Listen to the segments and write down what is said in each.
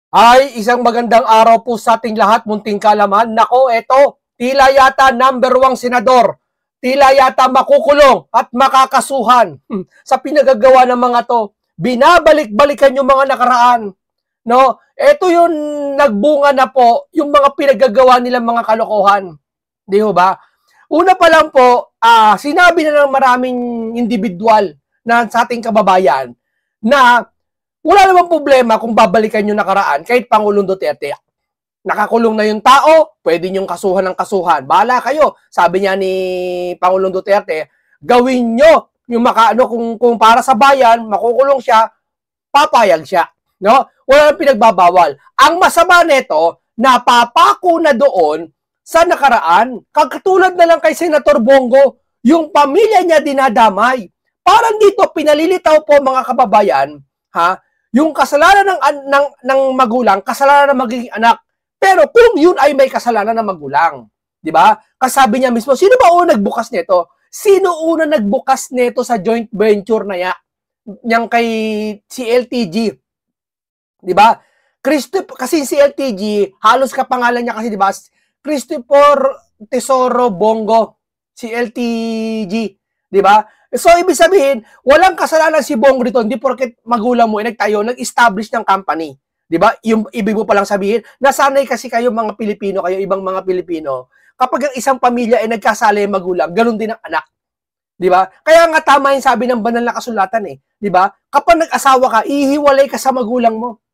Ay, isang magandang araw po sa ating lahat, munting kalaman. Nako, eto, tila yata #1 senador. Tila yata makukulong at makakasuhan sa pinagagawa ng mga to. Binabalik-balikan yung mga nakaraan. No? Ito yung nagbunga na po yung mga pinagagawa nilang mga kalokohan. Di ho ba? Una pa lang po, sinabi na ng maraming individual na sa ating kababayan na wala namang problema kung babalikan yung nakaraan kahit Pangulong Duterte. Nakakulong na yung tao, pwede niyong kasuhan ng kasuhan. Bahala kayo. Sabi niya ni Pangulong Duterte, gawin nyo yung kung para sa bayan, makukulong siya, papayag siya. No? Wala nang pinagbabawal. Ang masama nito, napapako na doon sa nakaraan. Katulad na lang kay Senator Bongo, yung pamilya niya dinadamay. Parang dito, pinalilitaw po mga kababayan, ha? Yung kasalanan ng magulang, kasalanan ng magiging anak. Pero kung yun ay may kasalanan ng magulang, di ba? Kasabi niya mismo, sino ba una nagbukas nito? Sino una nagbukas nito sa joint venture na yang kay CLTG? Di ba? Kasi CLTG, halos kapangalan niya kasi, di ba? Christopher Tesoro Bongo, CLTG, di ba? So, ibig sabihin, walang kasalanan si Bongo dito, hindi porket magulang mo ay nagtayo, nag-establish ng company. Di ba? Yung ibig mo palang sabihin, nasanay kasi kayo mga Pilipino, kayo ibang mga Pilipino, kapag ang isang pamilya ay nagkasala yung magulang, ganun din ang anak. Di ba? Kaya nga tama yung sabi ng banal na kasulatan eh. Di ba? Kapag nag-asawa ka, ihiwalay ka sa magulang mo.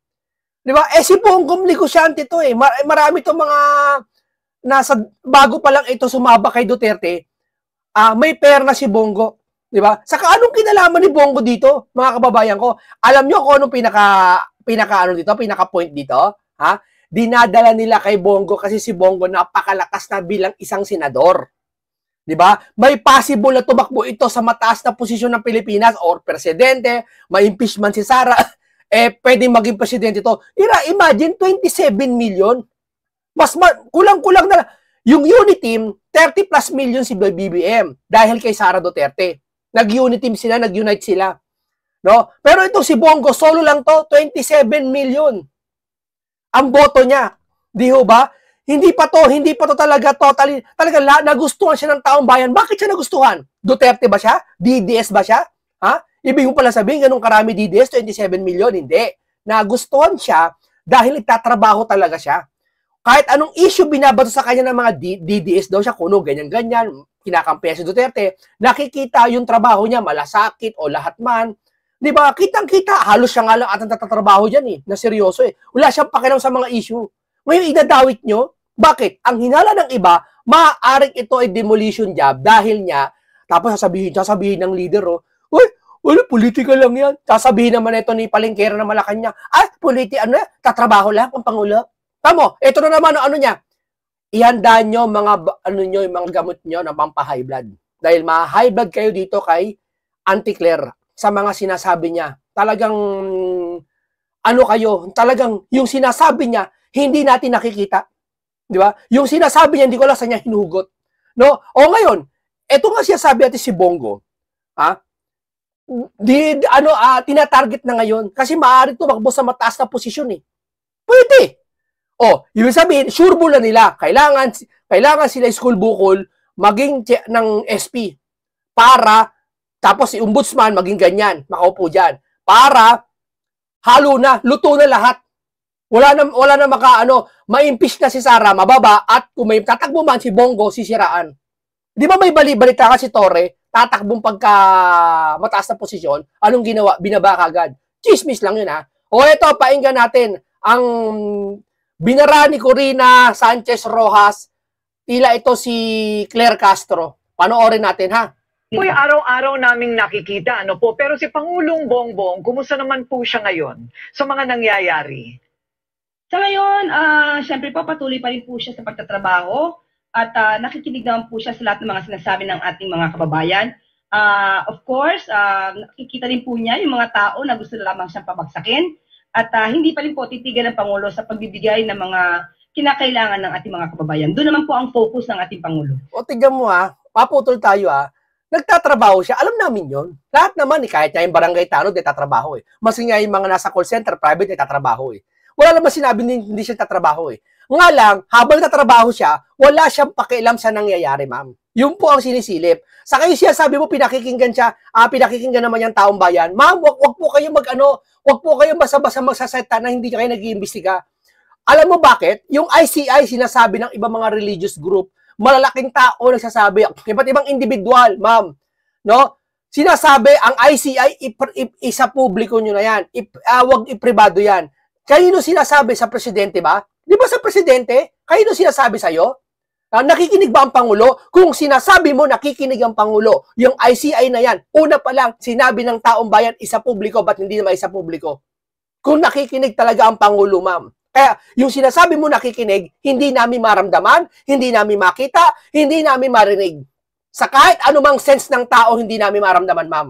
Di ba? Si Bongo negosyante to eh. Marami to mga bago pa lang ito sumaba kay Duterte, may pera na si Bongo. Di ba? Saka anong kinalaman ni Bongo dito, mga kababayan ko? Alam nyo kung anong pinaka point dito? Ha? Dinadala nila kay Bongo kasi si Bongo napakalakas na bilang isang senador. Di ba? May possible na tumakbo ito sa mataas na posisyon ng Pilipinas or presidente, may impeachment si Sara, pwedeng maging presidente ito. Imagine 27 million. Kulang-kulang na yung unit team, 30 plus million si BBM dahil kay Sara Duterte. Nag-unit team sila, nag-unite sila. No? Pero ito si Bongo, solo lang to, 27 million. Ang boto niya. Di ho ba? Hindi pa to talaga totally, talaga nagustuhan siya ng taong bayan. Bakit siya nagustuhan? Duterte ba siya? DDS ba siya? Ha? Ibig mo pala sabihin, ganun karami DDS, 27 million? Hindi. Nagustuhan siya dahil nagtatrabaho talaga siya. Kahit anong issue binabato sa kanya ng mga DDS daw siya, kuno, ganyan-ganyan, kinakampihan si Duterte, nakikita yung trabaho niya, malasakit o lahat man. Di ba? Kitang-kita, halos siya nga lang at natatrabaho dyan eh, na seryoso eh. Wala siyang pakialam sa mga issue. Ngayon, idadawit nyo, bakit? Ang hinala ng iba, maaaring ito ay demolition job dahil niya, tapos sasabihin ng leader, uy, politika lang yan. Sasabihin naman ito ni Palengkera na Malacanang, tatrabaho lang ang Pangulo. Tamo, ito na naman ang ano niya. Ihanda nyo yung mga gamot nyo na pampa-high blood. Dahil ma-high blood kayo dito kay Auntie Claire sa mga sinasabi niya. Talagang talagang yung sinasabi niya, hindi natin nakikita. Di ba? Yung sinasabi niya, hindi ko lang sa niya hinugot. No? O ngayon, ito nga siya sabi natin si Bongo, tinatarget na ngayon kasi maaari tumakbo sa mataas na posisyon eh. Pwede. Ibig sabihin, sure na nila, kailangan sila school bukol maging ng SP para, tapos si ombudsman maging ganyan, makaupo dyan, para halo na, luto na lahat. Wala na ma-impeach na si Sara, mababa, at kung may tatakbo man si Bongo, sisiraan. Di ba may balita ka si Torre, tatakbong pagka mataas na posisyon, anong ginawa? Binaba kagad. Chismis lang yun ha. Ito, painggan natin ang binara ni Corina Sanchez Rojas, tila ito si Claire Castro. Panoorin natin ha. Uy, araw-araw naming nakikita, ano po. Pero si Pangulong Bongbong, kumusta naman po siya ngayon sa mga nangyayari? Sa ngayon, syempre po patuloy pa rin po siya sa pagtatrabaho at nakikinig naman po siya sa lahat ng mga sinasabi ng ating mga kababayan. Of course, nakikita rin po niya yung mga tao na gusto na lamang siyang pabagsakin. At hindi pa rin po titigil ng Pangulo sa pagbibigay ng mga kinakailangan ng ating mga kababayan. Doon naman po ang focus ng ating Pangulo. Tignan mo paputol tayo nagtatrabaho siya. Alam namin yon. Lahat naman kahit nga yung barangay tanod, nagtatrabaho eh. Mas nga yung mga nasa call center, private, nagtatrabaho eh. Wala naman sinabi hindi siya tatrabaho eh. Nga lang, habang tatrabaho siya, wala siyang pakialam sa nangyayari, ma'am. Yun po ang sinisilip. Sa kayo siya, sabi mo, pinakikinggan siya, pinakikinggan naman yung taong bayan. Ma'am, wag po kayo wag po kayo basta-basta magsaseta na hindi kayo nag-iimbestiga. Alam mo bakit? Yung ICI, sinasabi ng ibang mga religious group, malalaking tao nagsasabi, iba't ibang individual, ma'am, no? Sinasabi, ang ICI, isa publiko nyo na yan. Wag ipribado yan. Kayo sinasabi sa presidente ba? Di ba sa presidente? Kayo sinasabi sa'yo? Nakikinig ba ang Pangulo? Kung sinasabi mo nakikinig ang Pangulo, yung ICI na yan, una pa lang, sinabi ng taong bayan, isa publiko, ba't hindi naman isa publiko? Kung nakikinig talaga ang Pangulo, ma'am. Kaya yung sinasabi mo nakikinig, hindi namin maramdaman, hindi namin makita, hindi namin marinig. Sa kahit anumang sense ng tao, hindi namin maramdaman, ma'am.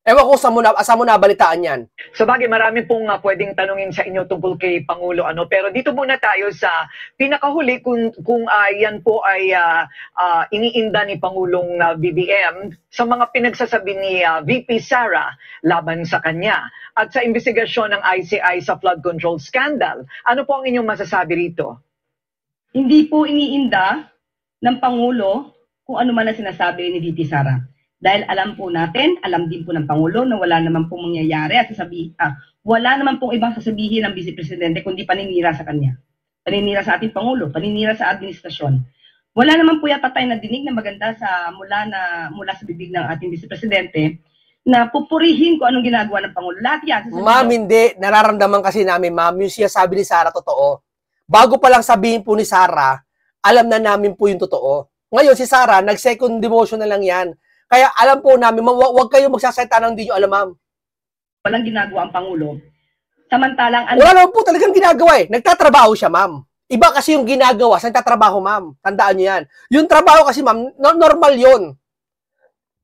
Ewan ko sa mo nabalitaan yan. So bagay, marami pong pwedeng tanungin sa inyo tungkol kay Pangulo. Pero dito muna tayo sa pinakahuli kung yan po ay iniinda ni Pangulong BBM sa mga pinagsasabi ni VP Sara laban sa kanya at sa investigasyon ng ICI sa flood control scandal. Ano po ang inyong masasabi rito? Hindi po iniinda ng Pangulo kung ano man ang sinasabi ni VP Sara. Dahil alam po natin, alam din po ng Pangulo na wala naman pong mangyayari at wala naman pong ibang sasabihin ng Vice Presidente kundi paninira sa kanya. Paninira sa ating Pangulo, paninira sa administrasyon. Wala naman po yata tayo nadinig na maganda mula sa bibig ng ating Vice Presidente na pupurihin kung anong ginagawa ng Pangulo. Lahat yan. Ma'am, hindi. Nararamdaman kasi namin, ma'am, yung siya sabi ni Sara totoo. Bago pa lang sabihin po ni Sara, alam na namin po yung totoo. Ngayon, si Sara, nag-second demotion na lang yan. Kaya alam po namin, wag kayo magsasalita ng hindi nyo alam, ma'am. Walang ginagawa ang Pangulo. Samantalang... Wala naman po talagang ginagawa eh. Nagtatrabaho siya, ma'am. Iba kasi yung ginagawa sa nagtatrabaho, ma'am. Tandaan nyo yan. Yung trabaho kasi, ma'am, normal yun.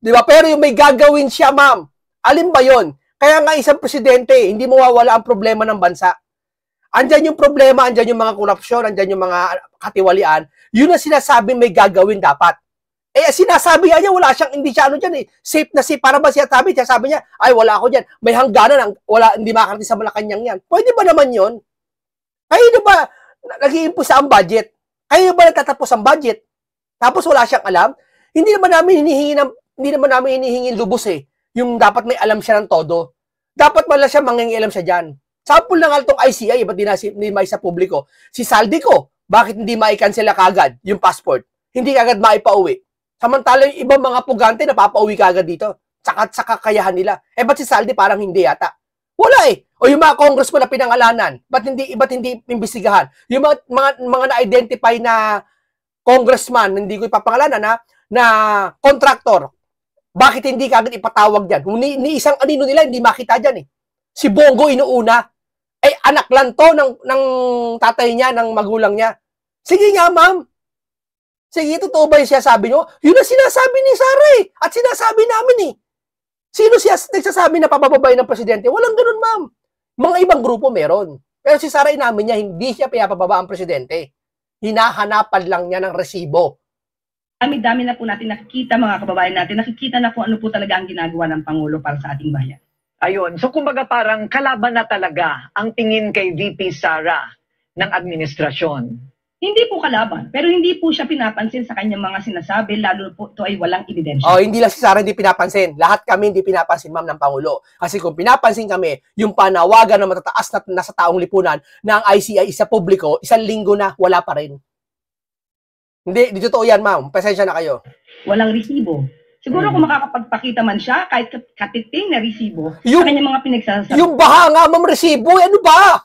Di ba? Pero yung may gagawin siya, ma'am, alin ba yun? Kaya nga isang presidente, hindi mawawala ang problema ng bansa. Andyan yung problema, andyan yung mga korupsyon, andyan yung mga katiwalian. Yun ang sinasabi may gagawin dapat. Sinasabi niya, wala siyang, hindi siya ano dyan eh. Safe na safe. Para ba siya sabi niya, ay wala ako dyan. May hangganan, hindi makakarating sa Malacanang yan. Pwede ba naman yun? Kayo ba nag-i-impose ang budget? Kayo ba nagtatapos ang budget? Tapos wala siyang alam? Hindi naman namin hinihingi lubos eh. Yung dapat may alam siya ng todo. Dapat wala siya mangingialam siya dyan. Sample lang itong ICI, ba't di may sa publiko? Si Saldico, bakit hindi mai-cancel kagad yung passport? Hindi kagad maipauwi. Samantala yung ibang mga pugante napapauwi kagad dito. Sa kakayahan nila. Ba't si Saldi parang hindi yata? Wala eh. O yung mga congressman na pinangalanan, ba't hindi imbestigahan? Yung mga na-identify na congressman, hindi ko ipapangalanan na contractor, bakit hindi kagad ipatawag dyan? Ni isang anino nila, hindi makita dyan eh. Si Bongo inuuna. Anak lang to ng tatay niya, ng magulang niya. Sige nga, ma'am. Sige, totoo ba yung siya sabi nyo? Yun ang sinasabi ni Sara eh. At sinasabi namin eh. Sino siya nagsasabi na papababay ng presidente? Walang ganun, ma'am. Mga ibang grupo meron. Pero si Sara inamin niya, hindi siya pinapababa ang presidente. Hinahanapan lang niya ng resibo. Dami-dami na po natin nakikita, mga kababayan natin. Nakikita na kung ano po talaga ang ginagawa ng Pangulo para sa ating bayan. Ayun. So kumbaga parang kalaban na talaga ang tingin kay VP Sara ng administrasyon. Hindi po kalaban, pero hindi po siya pinapansin sa kanyang mga sinasabi, lalo po ito ay walang ebidensya. Hindi lang si Sara hindi pinapansin. Lahat kami hindi pinapansin, ma'am, ng Pangulo. Kasi kung pinapansin kami, yung panawagan na matataas na nasa taong lipunan na ang ICI isa publiko, isang linggo na, wala pa rin. Hindi totoo yan, ma'am. Pasensya na kayo. Walang resibo. Siguro kung makakapagpakita man siya, kahit katiting na resibo, sa kanyang mga pinagsasabi. Yung baha nga, ma'am, resibo, ano ba?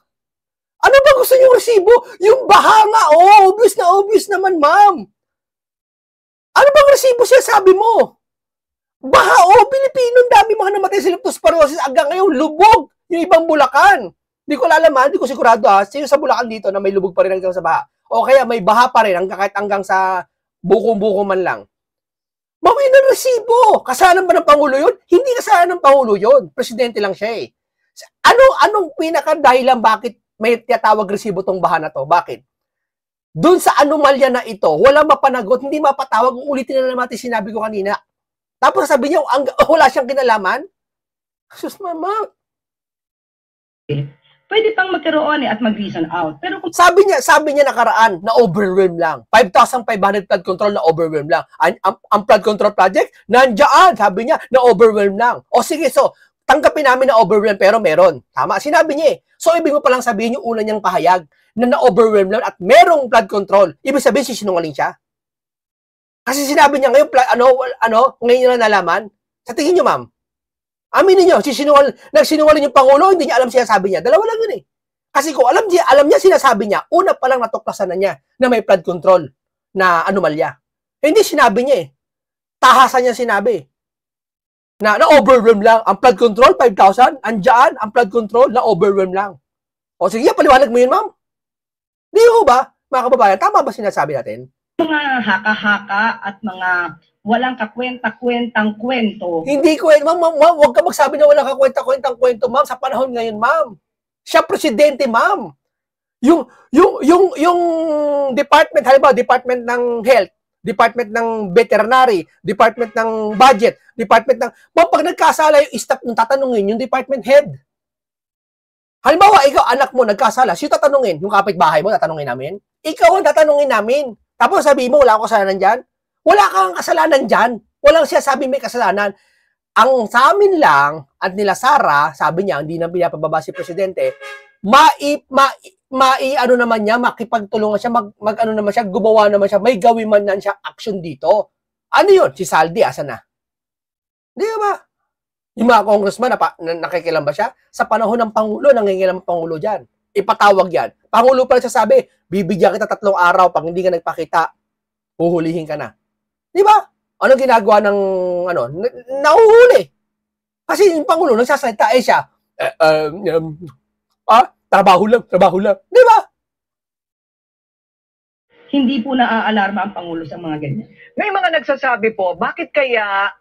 Ano ba gusto niyong resibo? Yung baha nga, obvious naman, ma'am. Ano bang resibo siya sabi mo? Baha, Pilipino, dami mga namatay sa leptospirosis. Hanggang ngayon, lubog yung ibang Bulacan. Hindi ko lalaman, hindi ko sigurado sino sa Bulacan dito na may lubog pa rin hanggang sa baha. O kaya may baha pa rin kahit hanggang sa buko-buko man lang. Mawin ng resibo. Kasalanan ba ng Pangulo yun? Hindi kasalanan ng Pangulo yun. Presidente lang siya eh. Anong pinakadahilan bakit may tiyatawag resibo tong baha na to? Bakit? Doon sa anomalya na ito, wala mapanagot, hindi mapatawag. Ulitin na naman sinabi ko kanina. Tapos sabi niya, wala siyang kinalaman? Sus, mama. pwede pang magkaroon at mag-reason out. Pero kung Sabi niya nakaraan na overwhelm lang. 5,500 flood control na overwhelm lang. Ang flood control project, nandiyan, sabi niya, na overwhelm lang. O sige, so, tanggapin namin na overwhelm pero meron. Tama, sinabi niya eh. So, ibig mo palang sabihin yung una niyang pahayag na na-overwhelm lang at merong flood control. Ibig sabihin, sisinungaling siya. Kasi sinabi niya ngayon, ngayon niya na nalaman. Sa tingin niyo, ma'am, aminin niyo, nagsinungaling yung Pangulo, hindi niya alam sinasabi niya. Dalawa lang yun eh. Kasi kung alam niya sinasabi niya, una pa lang natuklasan na niya na may flood control na anomalya. Hindi sinabi niya eh. Tahasan niya sinabi. Na-overwhelm lang. Ang flood control, 5,000. Andyan, ang flood control, na-overwhelm lang. O sige, paliwanag mo yun, ma'am. Di ho ba, mga kababayan, tama ba sinasabi natin? mga haka-haka at mga walang kakwenta-kwentang kwento. Hindi kwento, ma'am, huwag ka magsabi na walang kakwenta-kwentang kwento, ma'am, sa panahon ngayon, ma'am. Siya presidente, ma'am. Yung department, halimbawa, department ng health, department ng veterinary, department ng budget, department ng... Ma'am, pag nagkasala yung staff nung tatanungin, yung department head. Halimbawa, ikaw, anak mo, nagkasala, siya tatanungin, yung kapitbahay mo, tatanungin namin. Ikaw ang tatanungin namin. Tapos sabihin mo, wala akong kasalanan dyan. Wala kang kasalanan dyan. Walang siya sabi may kasalanan. Ang sa amin lang, at nila Sara, sabi niya, hindi nang pinapababa si Presidente, ano naman niya, makipagtulungan siya, ano naman siya, gumawa naman siya, may gawin man nan siya action dito. Ano yun? Si Saldi, asa na? Di ba? Yung mga congressman, nakikilam ba siya? Sa panahon ng Pangulo, nangingilam ang Pangulo dyan. Ipatawag yan. Pangulo pa rin sasabi, bibigyan kita 3 araw, pag hindi ka nagpakita, huhulihin ka na. Di ba? Anong ginagawa ng, nahuhuli. Kasi yung Pangulo, nagsasalita, siya, trabaho lang. Di ba? Hindi po naaalarma ang Pangulo sa mga ganyan. May mga nagsasabi po, bakit kaya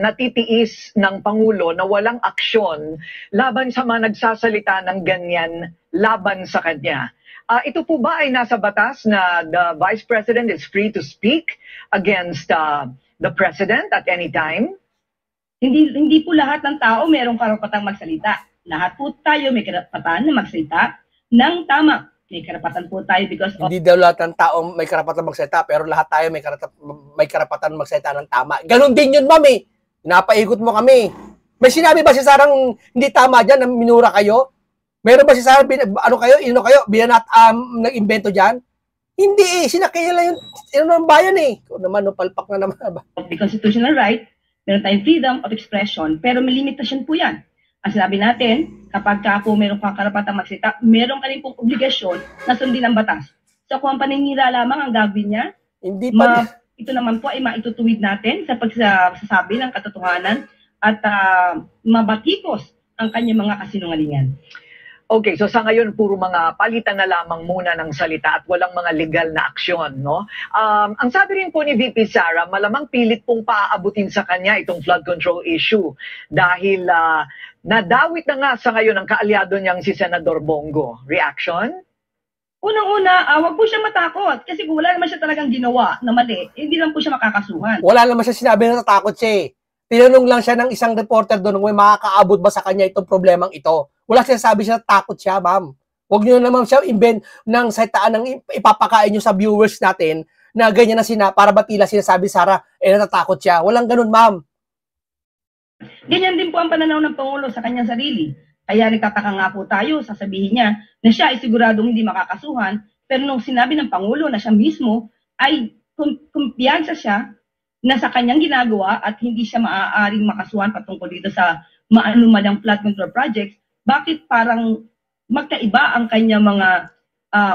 natitiis ng Pangulo na walang aksyon laban sa mga nagsasalita ng ganyan laban sa kanya? Ito po ba ay nasa batas na the Vice President is free to speak against the President at any time? Hindi po lahat ng tao mayroong karapatang magsalita. Lahat po tayo may karapatan na magsalita ng tama. May karapatan po tayo because of... Hindi daw lahat ng tao may karapatan magsalita, pero lahat tayo may karapatan magsalita ng tama. Ganon din yun, ma'am eh. Napaikot mo kami. May sinabi ba si Sarang hindi tama dyan na minura kayo? Meron ba si Sarang, nag-invento dyan? Hindi eh. Sinakay lang yung bayan eh. Kung naman, palpak na naman. Of the constitutional right, meron tayong freedom of expression, pero may limitasyon po yan. Ang sinabi natin, kapag ka po meron kang karapatang magsalita, meron ka rin pong obligasyon na sundin ang batas. So kung ang paninira lamang ang gagawin niya, hindi pa ito naman po ay maitutuwid natin sa pagsasabi ng katotohanan at mabatikos ang kanyang mga kasinungalingan. Okay, so sa ngayon, puro mga palitan na lamang muna ng salita at walang mga legal na aksyon, no? Ang sabi rin po ni VP Sara, malamang pilit pong paaabutin sa kanya itong flood control issue dahil nadawit na nga sa ngayon ang kaalyado niyang si Senador Bongo. Reaction? Unang-una, wag po siya matakot kasi kung wala naman siya talagang ginawa na mali, hindi lang po siya makakasuhan. Wala naman siya sinabi na natatakot siya eh. Tinanong lang siya ng isang reporter doon kung may makakaabot ba sa kanya itong problemang ito. Wala siya sabi siya takot siya, ma'am. Huwag niyo naman siya invent ng saitaan ng ipapakain niyo sa viewers natin na ganyan na para batila sinasabi Sara, natatakot siya. Walang ganun, ma'am. Ganyan din po ang pananaw ng Pangulo sa kanyang sarili. Kaya nagtataka nga po tayo, sasabihin niya na siya ay siguradong hindi makakasuhan, pero nung sinabi ng Pangulo na siya mismo ay kumpiyansa siya na sa kanyang ginagawa at hindi siya maaaring makasuhan patungkol dito sa maanumalang flood control projects, bakit parang magkaiba ang kanyang mga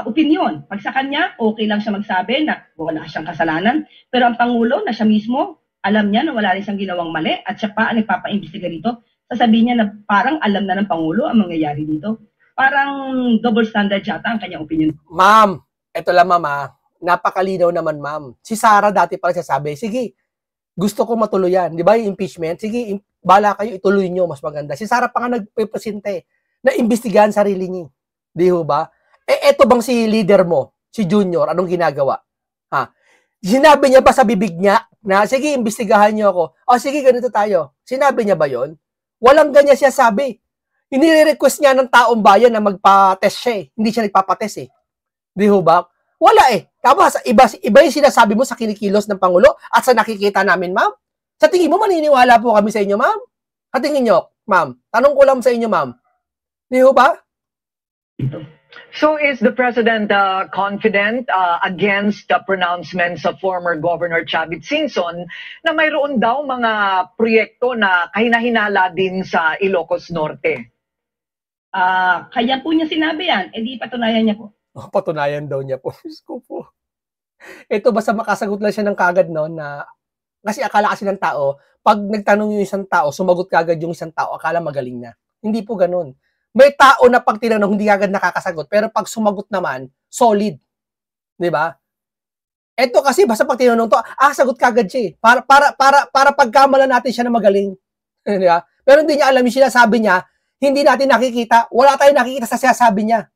opinion? Pag sa kanya, okay lang siya magsabi na wala siyang kasalanan, pero ang Pangulo na siya mismo, alam niya na wala rin siyang ginawang mali at siya pa ang nagpapaimbestiga dito, sasabihin niya na parang alam na ng Pangulo ang mangyayari dito. Parang double standard yata ang kanyang opinion. Ma'am, eto lang ma'am napakalinaw naman ma'am. Si Sara dati pa siya sabi, sige, gusto ko matuloy yan. Di ba yung impeachment? Sige, bala kayo, ituloy nyo, mas maganda. Si Sara pa nga nagpipresente na imbestigahan sarili niya. Di ho ba? Eto bang si leader mo, si Junior, anong ginagawa? Ha? Sinabi niya ba sa bibig niya na, sige, imbestigahan niyo ako. O sige, ganito tayo. Sinabi niya ba yon? Walang ganyan siya sabi. Inire-request niya ng taong bayan na magpa-test siya eh. Hindi siya nagpapatest eh. Di ho ba? Wala eh. Tapos, iba yung sinasabi mo sa kinikilos ng Pangulo at sa nakikita namin, ma'am. Sa tingin mo, maniniwala po kami sa inyo, ma'am? Sa tingin nyo, ma'am? Tanong ko lang sa inyo, ma'am. Di ho ba? So is the President confident against the pronouncements of former Governor Chavit Singson na mayroon daw mga proyekto na kahinahinala din sa Ilocos Norte? Kaya po niya sinabi yan, edi patunayan niya po. Patunayan daw niya po. Diyos ko po. Ito, basta makasagot lang siya ng kagad, no, na kasi akala kasi ng tao, pag nagtanong yung isang tao, sumagot kagad yung isang tao, akala magaling na. Hindi po ganun. May tao na pag tinanong, hindi agad nakakasagot. Pero pag sumagot naman, solid. Di ba? Ito kasi, basta pag tinanong to, sagot kagad siya eh. Para pagkamala natin siya na magaling. Di ba? Pero hindi niya alam yung sinasabi niya, hindi natin nakikita, wala tayong nakikita sa sinasabi niya.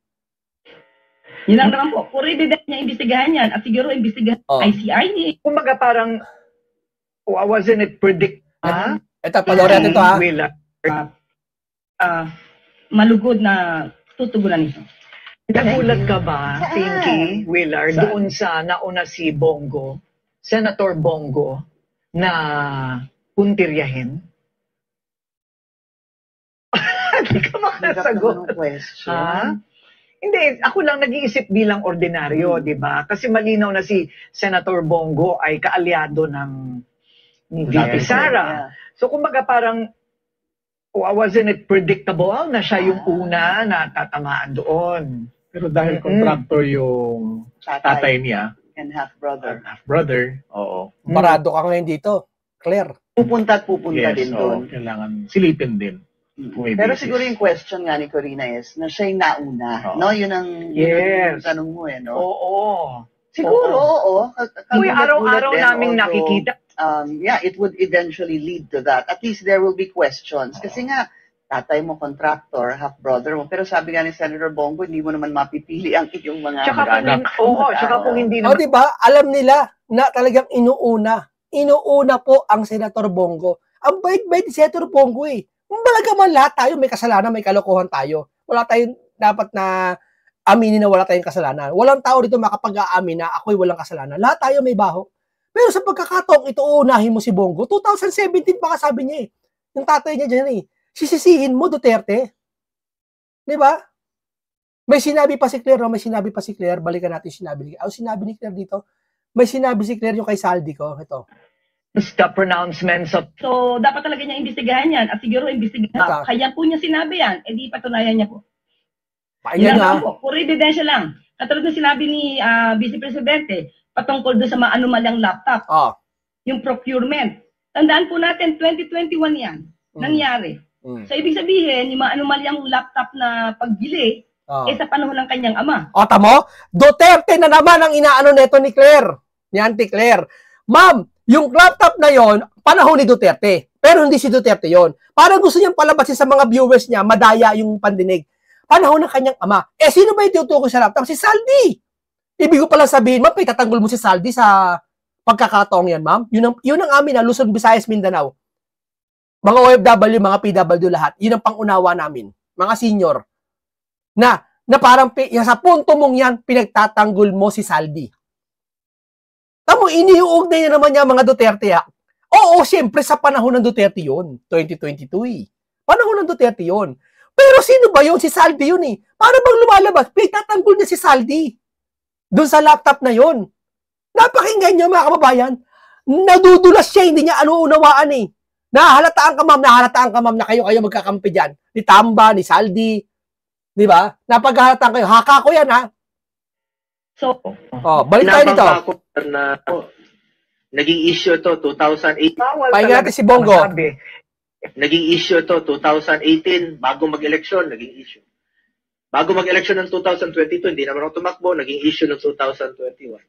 Yun lang naman po. Puro evidence niya, imbestigahan yan. At siguro imbestigahan ICI niya. Kumbaga parang, wasn't it predictable? Ito, panoorin natin ito ha. Malugod na tutugunan ito. Nagulat ka ba, Pinky, Willard, doon sa nauna si Bongo, Senator Bongo, na puntiryahin? Hindi ka makasagot. Hindi, ako lang nag-iisip bilang ordinaryo, di ba? Kasi malinaw na si Senator Bongo ay kaalyado ni VP Sara. So kumbaga parang, wasn't it predictable na siya yung una na tatamaan doon? Pero dahil contractor yung tatay niya, and half-brother, oo. Parado ka ngayon dito, Claire. Pupunta din oo, doon. kailangan silipin din. Pero siguro yung question nga ni Corina is, na siya yung nauna, no? Yun ang tanong mo eh, no? Oo. Siguro, oo. Uy, araw-araw naming nakikita. Yeah, it would eventually lead to that. At least there will be questions. Kasi nga, tatay mo, contractor, half-brother mo. Pero sabi nga ni Senator Bongo, hindi mo naman mapipili ang iyong mga anak. Tsaka kung hindi naman. Diba? Alam nila na talagang inuuna. Inuuna po ang Senator Bongo. Ang bait-bait ni Senator Bongo eh. Malaga man lahat tayo, may kasalanan, may kalokohan tayo. Wala tayong dapat na aminin na wala tayong kasalanan. Walang tao dito makapag-aamin na ako'y walang kasalanan. Lahat tayo may baho. Pero sa pagkakataong ito, uunahin mo si Bongo, 2017 pa sabi niya eh. Yung tatay niya dyan eh. Sisisihin mo, Duterte. Di ba? May sinabi pa si Claire, no? May sinabi pa si Claire. Balikan natin sinabi ni Claire. Sinabi ni Claire dito. May sinabi si Claire yung kay Saldi ko. Ito. The pronouncements of... So, dapat talaga niya imbestigahan yan. At siguro imbestigahan. Kaya po niya sinabi yan. Edi patunayan niya po. Pakinggan niya. Puro ebidensya lang. Katulad ng sinabi ni Vice Presidente, patungkol doon sa mga anomalyang laptop. Yung procurement. Tandaan po natin, 2021 yan. Nangyari. So, ibig sabihin, yung mga anomalyang laptop na pagbili, sa panahon ng kanyang ama. Tamo? Duterte na naman ang inaano neto ni Claire. Ni Auntie Claire. Ma'am, yung laptop na yon panahon ni Duterte. Pero hindi si Duterte yon. Parang gusto niyang palabasin sa mga viewers niya, madaya yung pandinig. Panahon ng kanyang ama. Sino ba yung tinutukoy sa laptop? Si Saldi. Ibig ko pala sabihin, ma'am, itatanggol mo si Saldi sa pagkakataong yan, ma'am. Yun ang amin na Luzon, Visayas, Mindanao. Mga OFW, mga PW lahat. Yun ang pangunawa namin. Mga senior. Na parang sa punto mong yan, pinagtatanggol mo si Saldi. Tamo, iniuugnay na naman niya mga Duterte. Oo, siyempre sa panahon ng Duterte yun. 2022 eh. Panahon ng Duterte yun. Pero sino ba yun? Si Saldi yun eh. Para bang lumalabas? Pinagtatanggol niya si Saldi. Doon sa laptop na yun. Napakinggan niyo mga kababayan. Nadudulas siya, hindi niya unawaan eh. Nahahalataan ka ma'am na kayo magkakampi dyan. Ni Tamba, ni Saldi. Di ba? Napaghahalatan kayo. Haka ko yan ha. So, balik tayo dito. Na naging issue to 2008. Pahinga natin si Bongo. Naging issue to 2018 bago mag-eleksyon, naging issue. Bago mag-eleksyon ng 2022, hindi naman ako tumakbo, naging issue ng 2021.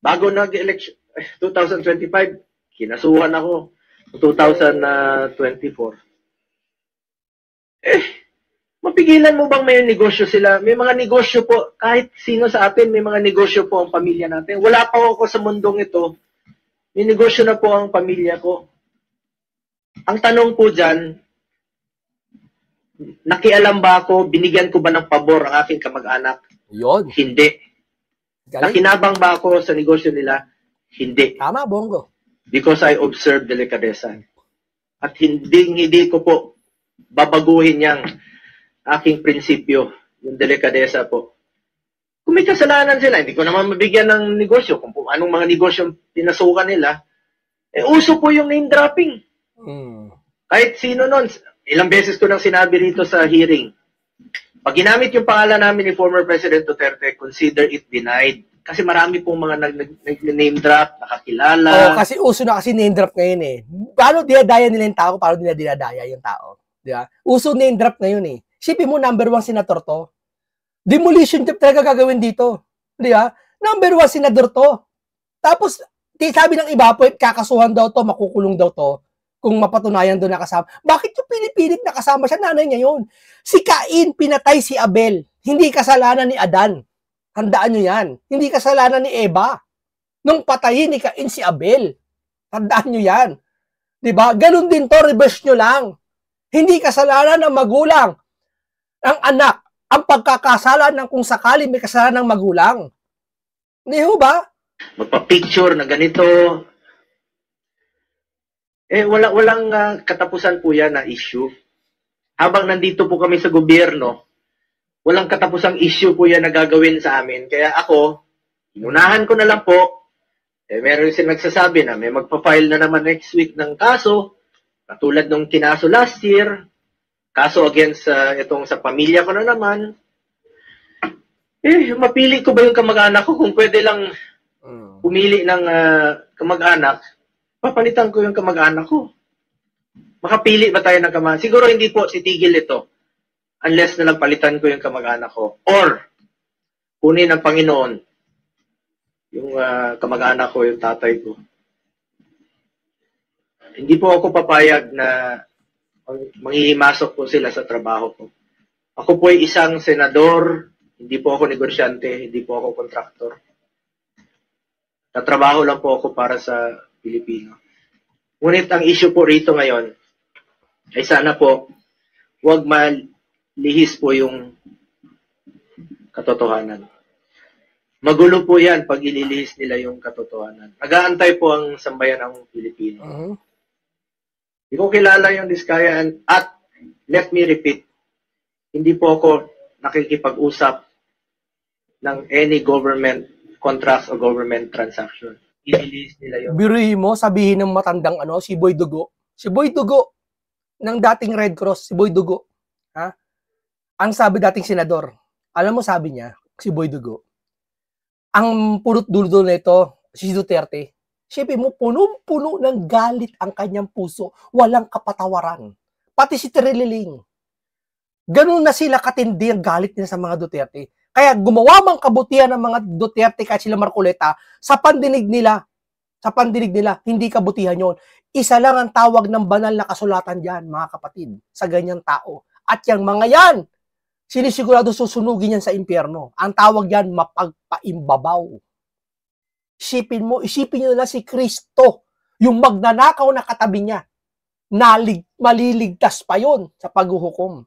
Bago nag-eleksyon 2025, kinasuhan ako 2024. Mapigilan mo bang may negosyo sila? May mga negosyo po, kahit sino sa atin, may mga negosyo po ang pamilya natin. Wala pa ako sa mundong ito. May negosyo na po ang pamilya ko. Ang tanong po dyan, Nakialam ba ako, binigyan ko ba ng pabor ang aking kamag-anak? Yun. Hindi. Galing. Nakinabang ba ako sa negosyo nila? Hindi. Tama, Bongo. Because I observe delikadesa. At hindi ko po babaguhin yung aking prinsipyo, yung delikadesa po. Kung may kasalanan sila, hindi ko naman mabigyan ng negosyo. Kung anong mga negosyo pinasukan nila, uso po yung name dropping. Kahit sino nun, ilang beses ko nang sinabi rito sa hearing, pag ginamit yung pangalan namin ni former President Duterte, consider it denied. Kasi marami pong mga nag-name drop, nakakilala. Oo, kasi uso na kasi name drop ngayon eh. Paano dinadaya nila yung tao? Paano nila dinadaya yung tao? Di ba? Uso name drop ngayon eh. Isipin mo, number 1 senator to. Demolition job talaga gagawin dito. Di ba? Number 1 senador to. Tapos, sabi ng iba, kakasuhan daw to, makukulong daw to. Kung mapatunayan doon nakasama. Bakit yung pinipilit nakasama siya? Nanay niya yun. Si Cain, pinatay si Abel. Hindi kasalanan ni Adan. Tandaan nyo yan. Hindi kasalanan ni Eva. Nung patayin ni Cain si Abel. Tandaan nyo yan. Diba? Ganun din to, reverse nyo lang. Hindi kasalanan ng magulang. Ang anak, ang pagkakasala ng kung sakali may kasalanan ng magulang. Hindi ho ba? Magpa-picture na ganito. Walang katapusan po yan na issue. Habang nandito po kami sa gobyerno, walang katapusang issue po yan na gagawin sa amin. Kaya ako, inunahan ko na lang po. Meron silang nagsasabi na may magpa-file na naman next week ng kaso, katulad nung kinaso last year, kaso against itong sa pamilya ko na naman. Mapili ko ba yung kamag-anak ko? Kung pwede lang pumili ng kamag-anak, papalitan ko yung kamag-anak ko. Makapili ba tayo ng kamag-anak? Siguro hindi po titigil ito unless na palitan ko yung kamag-anak ko. Or, kunin ng Panginoon yung kamag-anak ko, yung tatay ko. Hindi po ako papayag na manghihimasok po sila sa trabaho ko. Ako po ay isang senador, hindi po ako negosyante, hindi po ako kontraktor. Tatrabaho lang po ako para sa Pilipino. Ngunit ang issue po rito ngayon ay sana po huwag malihis po yung katotohanan. Magulo po yan pag ililihis nila yung katotohanan. Nag-aantay po ang sambayan ng Pilipino. Hindi ko kilala yung Diskaya at let me repeat, hindi po ako nakikipag-usap ng any government contracts o government transaction. Ililihis nila yung... Biruhin mo, sabihin ng matandang si Boy Dugo. Si Boy Dugo, ng dating Red Cross, si Boy Dugo. Ha? Ang sabi dating senador, alam mo sabi niya, si Boy Dugo, ang pulot dulo na ito, si Duterte, siyempre mo, puno-puno ng galit ang kanyang puso, walang kapatawaran. Pati si Trililing. Ganun na sila katindi ang galit nila sa mga Duterte. Kaya gumawa mang kabutihan ng mga Duterte kahit sila Marcoleta, sa pandinig nila, hindi kabutihan yon. Isa lang ang tawag ng banal na kasulatan diyan, mga kapatid, sa ganyang tao. At yung mga yan, sinisigurado susunugin yan sa impyerno. Ang tawag yan, mapagpaimbabaw. Isipin nyo na si Kristo, yung magnanakaw na katabi niya, maliligtas pa yon sa paghuhukom.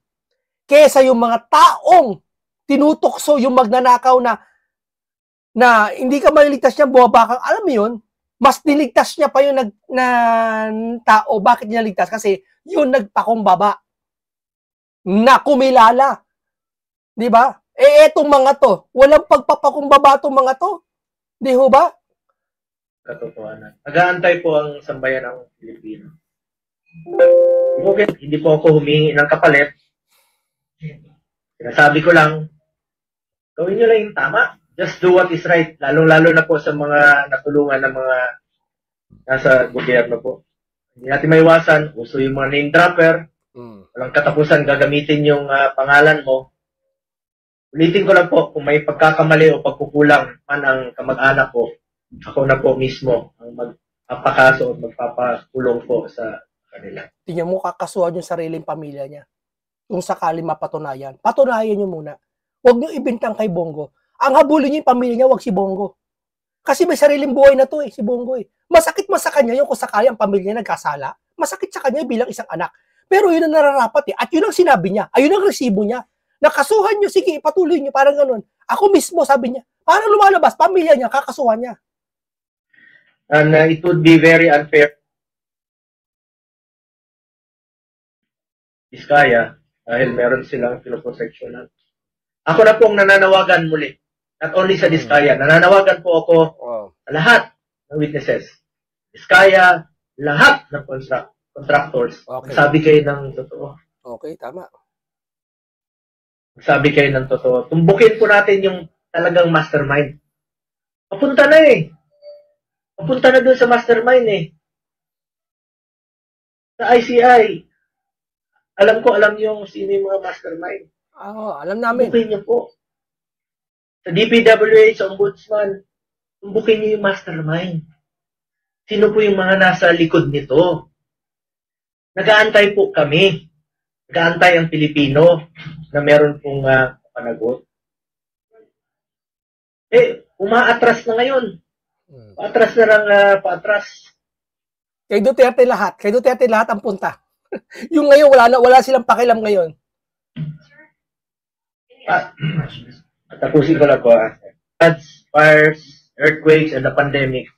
Kesa yung mga taong tinutokso yung magnanakaw na hindi ka maliligtas niya, buwabakang, alam mo yun, mas niligtas niya pa yung na tao. Bakit niya ligtas? Kasi yun nagpakumbaba na kumilala. Di ba? Etong mga to, walang pagpapakumbaba itong mga to. Di ho ba? Katotohanan. Nag-aantay po ang sambayan ng Pilipino. Okay, hindi po ako humingi ng kapalit. Sinasabi ko lang, gawin nyo lang yung tama. Just do what is right. Lalong-lalo na po sa mga natulungan ng mga nasa gobyerno po. Hindi natin maiwasan. Uso yung mga name dropper. Walang katapusan gagamitin yung pangalan mo. Ulitin ko lang po, kung may pagkakamali o pagkukulang man ang kamag-anak ko, ako na po mismo ang magpapakaso at magpapakulong po sa kanila. Tingnan mo, kakasuhan yung sariling pamilya niya. Kung sakali mapatunayan. Patunayan nyo muna. Huwag nyo ibintang kay Bongo. Ang habulin niyo yung pamilya niya, wag si Bongo. Kasi may sariling buhay na to si Bongo. Masakit sa kanya yung kung sakali ang pamilya niya nagkasala. Masakit sa kanya bilang isang anak. Pero yun ang nararapat eh. At yun ang sinabi niya. Ayun ang resibo niya. Nakasuhan niyo, sige, ipatuloy niyo. Parang ganun. Ako mismo, sabi niya. Parang lumalabas, pamilya niya, kakasuhan niya. And it would be very unfair. Diskaya, dahil meron silang pinoproteksyonan. Ako na pong nananawagan muli. Not only sa Diskaya, nananawagan po ako sa lahat ng witnesses. Diskaya, lahat ng contractors. Okay. Sabi kayo ng totoo. Okay, tama. Sabi kayo ng totoo. Tumbukin po natin yung talagang mastermind. Papunta na eh. Papunta na dun sa mastermind eh. Sa ICI. Alam niyo sino yung mga mastermind. Alam namin. Tumbukin niyo po. Sa DPWH, sa Ombudsman, tumbukin niyo yung mastermind. Sino po yung mga nasa likod nito? Nag-aantay po kami. Nag-aantay ang Pilipino na meron pong panagot. Umaatras na ngayon. Paatras na lang, paatras. Kay Duterte lahat. Kay Duterte lahat ang punta. Yung ngayon, wala silang pakialam ngayon. Tapusin ko lang po. Floods, fires, earthquakes, and the pandemic.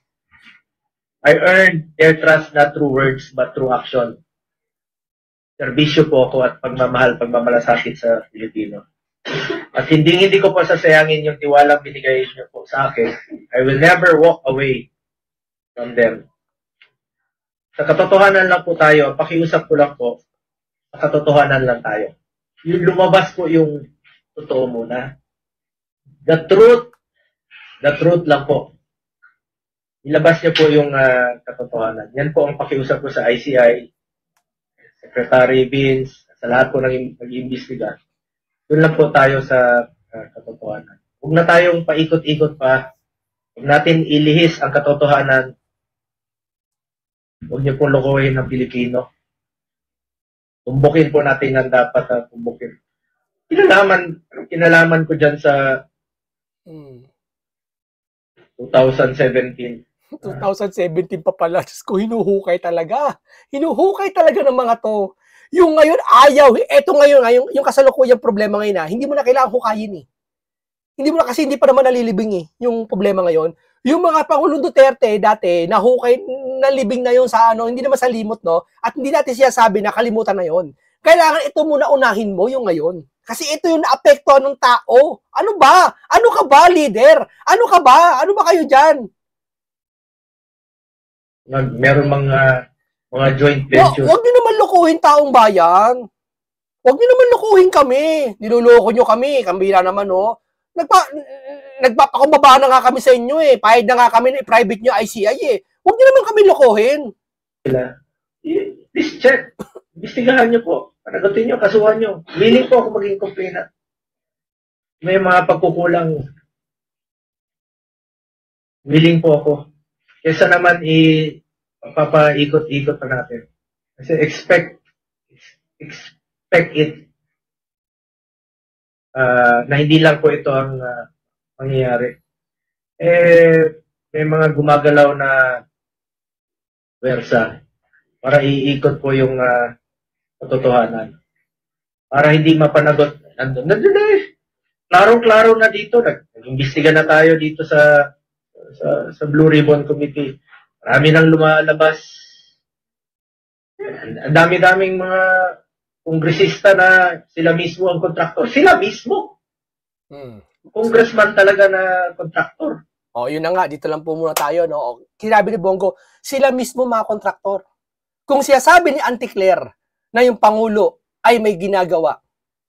I earned their trust not through words, but through action. Serbisyo po ako at pagmamalasakit sa Pilipino. At hindi ko po sasayangin yung tiwalang binigay niyo po sa akin. I will never walk away from them. Sa katotohanan lang po tayo, pakiusap ko lang po, sa katotohanan lang tayo. Yung lumabas po yung totoo muna. The truth lang po. Ilabas niyo po yung katotohanan. Yan po ang pakiusap ko sa ICI, Secretary Vince, sa lahat po nag-iimbestiga. Doon lang po tayo sa katotohanan. Huwag na tayong paikot-ikot pa. Huwag natin ilihis ang katotohanan. Huwag niyo pong lokohin ng Pilipino. Tumbukin po natin ang dapat na tumbukin. Kinalaman ko dyan sa 2017. 2017 pa pala. Diyos ko, hinuhukay talaga. Hinuhukay talaga ng mga to. Yung ngayon, ayaw. Eto ngayon, yung kasalukuyang problema ngayon hindi mo na kailangan hukayin eh. Hindi mo na kasi hindi pa naman nalilibing eh, yung problema ngayon. Yung mga Pangulong Duterte dati, nahukay, nalibing na yun sa hindi naman sa limot, no? At hindi natin siya sabi na kalimutan na yun. Kailangan ito muna unahin mo yung ngayon. Kasi ito yung naapektuhan ng tao. Ano ba? Ano ka ba, leader? Ano ka ba? Ano ba kayo dyan? Meron mga joint ventures. Huwag niyo naman lukuhin taong bayan. Huwag niyo naman lukuhin kami. Niluloko niyo kami. Kambira naman, no? Nagpapakumbaba na nga kami sa inyo eh. Pahid na nga kami na private nyo ICI eh. Huwag niyo naman kami lokohin. Please check. Imbestigahan niyo po. Panagutin niyo, kasuhan niyo. Willing po ako maging complainant. May mga pagkukulang. Willing po ako. Kesa naman papaikot-ikot pa natin. Kasi expect it na hindi lang po ito ang mangyayari. May mga gumagalaw na wersa para iikot po yung katotohanan. Para hindi mapanagot. Nandun eh. Klarong-klaro na dito. Nag-imbestiga na tayo dito sa Blue Ribbon Committee. Marami nang lumalabas. Ang dami-daming mga kongresista na sila mismo ang kontraktor. Sila mismo. Congressman talaga na kontraktor. Yun na nga. Dito lang po muna tayo. No? Sinabi ni Bongo, sila mismo mga kontraktor. Kung siya sabi ni Auntie Claire na yung Pangulo ay may ginagawa,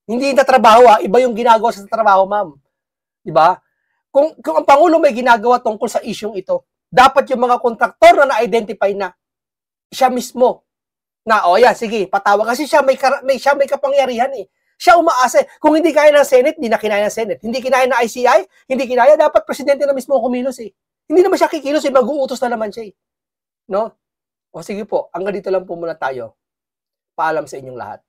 hindi na trabaho iba yung ginagawa sa trabaho, ma'am. Diba? Kung ang Pangulo may ginagawa tungkol sa isyong ito, dapat yung mga kontraktor na na-identify na siya mismo na, sige, patawa. Kasi siya may kapangyarihan eh. Siya umaasa. Kung hindi kaya ng Senate, hindi na kinaya ng Senate. Hindi kinaya ng ICI, hindi kinaya, dapat presidente na mismo kumilos eh. Hindi naman siya kikilos eh, mag-uutos na naman siya eh. No? Sige po, hanggang dito lang po muna tayo. Paalam sa inyong lahat.